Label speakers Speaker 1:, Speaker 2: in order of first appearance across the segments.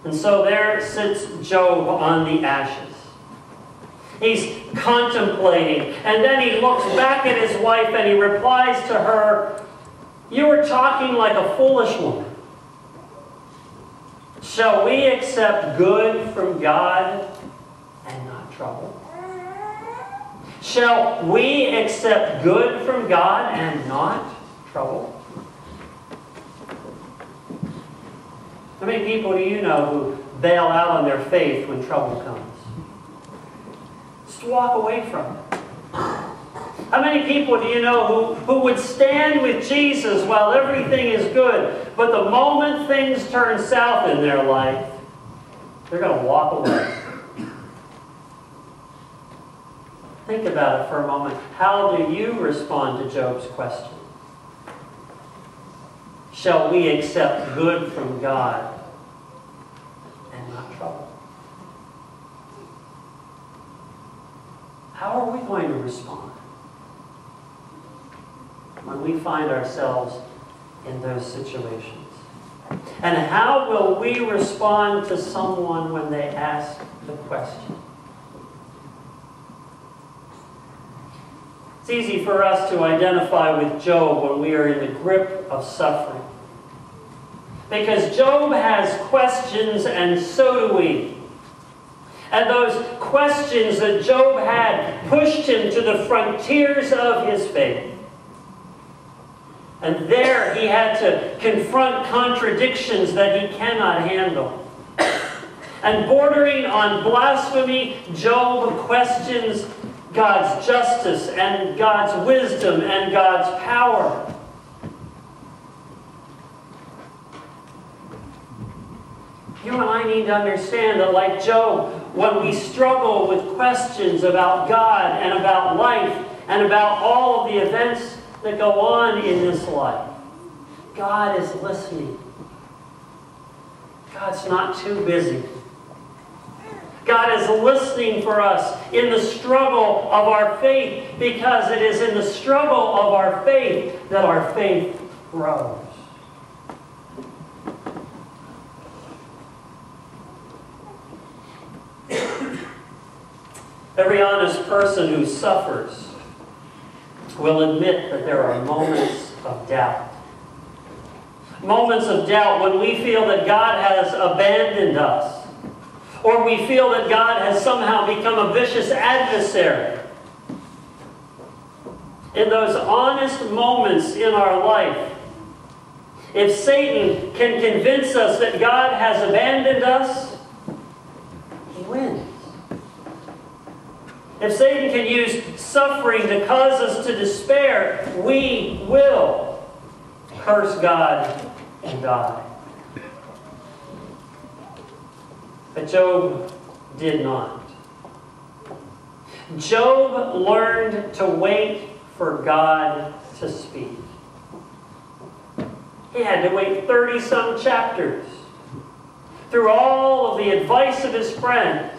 Speaker 1: And so there sits Job on the ashes. He's contemplating, and then he looks back at his wife and he replies to her, "You are talking like a foolish woman. Shall we accept good from God and not trouble? Shall we accept good from God and not trouble?" How many people do you know who bail out on their faith when trouble comes? Just walk away from it. How many people do you know who would stand with Jesus while everything is good, but the moment things turn south in their life, they're going to walk away? Think about it for a moment. How do you respond to Job's question? Shall we accept good from God and not trouble? How are we going to respond when we find ourselves in those situations? And how will we respond to someone when they ask the question? It's easy for us to identify with Job when we are in the grip of suffering, because Job has questions and so do we. And those questions that Job had pushed him to the frontiers of his faith. And there he had to confront contradictions that he cannot handle. And bordering on blasphemy, Job questions God's justice and God's wisdom and God's power. You and I need to understand that, like Job, when we struggle with questions about God and about life and about all of the events that go on in this life, God is listening. God's not too busy. God is listening for us in the struggle of our faith, because it is in the struggle of our faith that our faith grows. Every honest person who suffers will admit that there are moments of doubt. Moments of doubt when we feel that God has abandoned us, or we feel that God has somehow become a vicious adversary. In those honest moments in our life, if Satan can convince us that God has abandoned us, he wins. If Satan can use suffering to cause us to despair, we will curse God and die. But Job did not. Job learned to wait for God to speak. He had to wait 30-some chapters through all of the advice of his friends.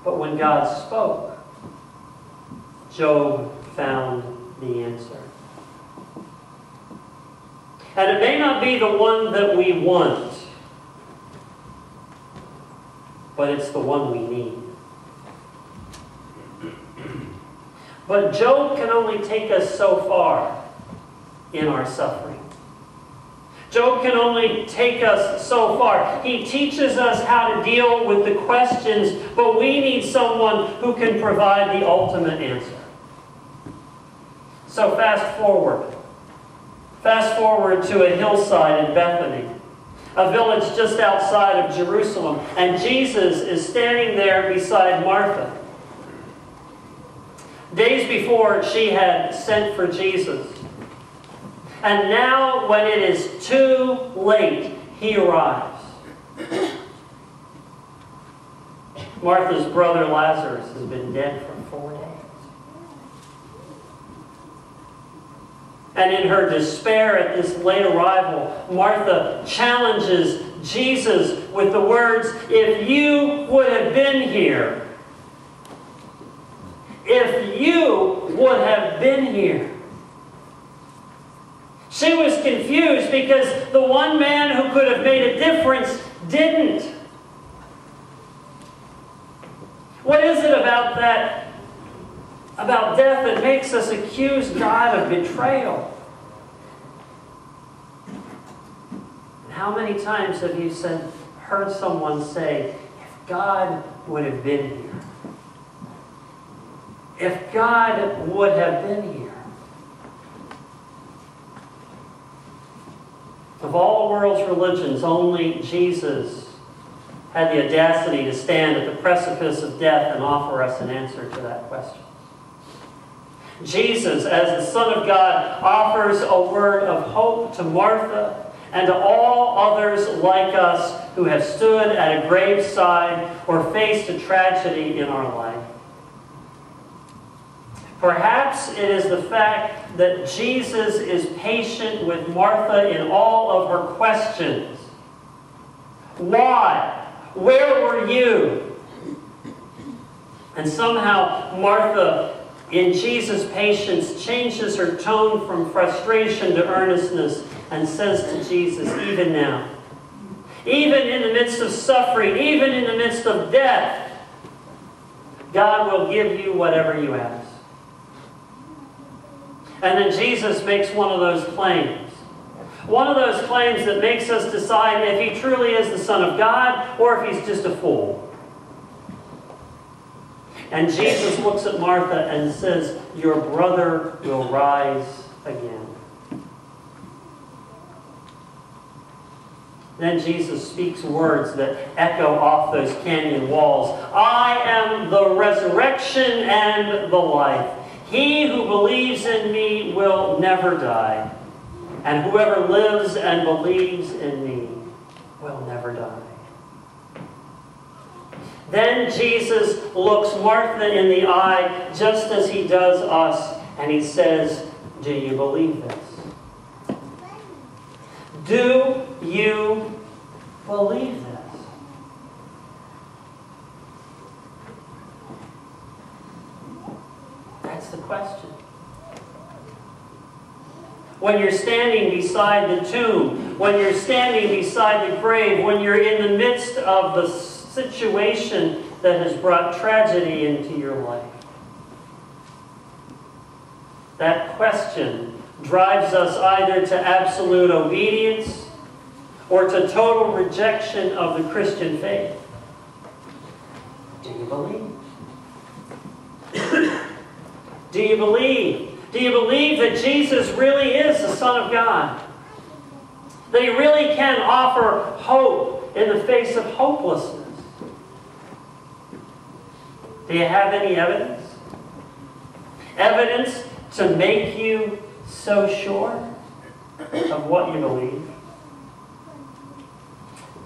Speaker 1: But when God spoke, Job found the answer. And it may not be the one that we want, but it's the one we need. But Job can only take us so far in our suffering. Job can only take us so far. He teaches us how to deal with the questions, but we need someone who can provide the ultimate answer. So fast forward. Fast forward to a hillside in Bethany, a village just outside of Jerusalem, and Jesus is standing there beside Martha. Days before, she had sent for Jesus. And now, when it is too late, he arrives. Martha's brother Lazarus has been dead for 4 days. And in her despair at this late arrival, Martha challenges Jesus with the words, "If you would have been here, if you would have been here." She was confused because the one man who could have made a difference didn't. What is it about that, about death, that makes us accuse God of betrayal? How many times have you heard someone say, if God would have been here? If God would have been here. Of all the world's religions, only Jesus had the audacity to stand at the precipice of death and offer us an answer to that question. Jesus, as the Son of God, offers a word of hope to Martha and to all others like us who have stood at a graveside or faced a tragedy in our life. Perhaps it is the fact that Jesus is patient with Martha in all of her questions. Why? Where were you? And somehow Martha, in Jesus' patience, changes her tone from frustration to earnestness and says to Jesus, even now, even in the midst of suffering, even in the midst of death, God will give you whatever you ask. And then Jesus makes one of those claims. One of those claims that makes us decide if he truly is the Son of God or if he's just a fool. And Jesus looks at Martha and says, your brother will rise again. Then Jesus speaks words that echo off those canyon walls. I am the resurrection and the life. He who believes in me will never die. And whoever lives and believes in me will never die. Then Jesus looks Martha in the eye just as he does us, and he says, do you believe this? Do you believe this? That's the question. When you're standing beside the tomb, when you're standing beside the grave, when you're in the midst of the situation that has brought tragedy into your life, that question drives us either to absolute obedience or to total rejection of the Christian faith. Do you believe? Do you believe? Do you believe that Jesus really is the Son of God? That he really can offer hope in the face of hopelessness? Do you have any evidence? Evidence to make you so sure of what you believe?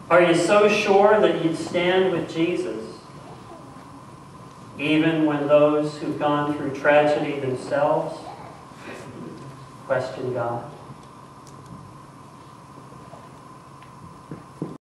Speaker 1: Are you so sure that you'd stand with Jesus even when those who've gone through tragedy themselves question God?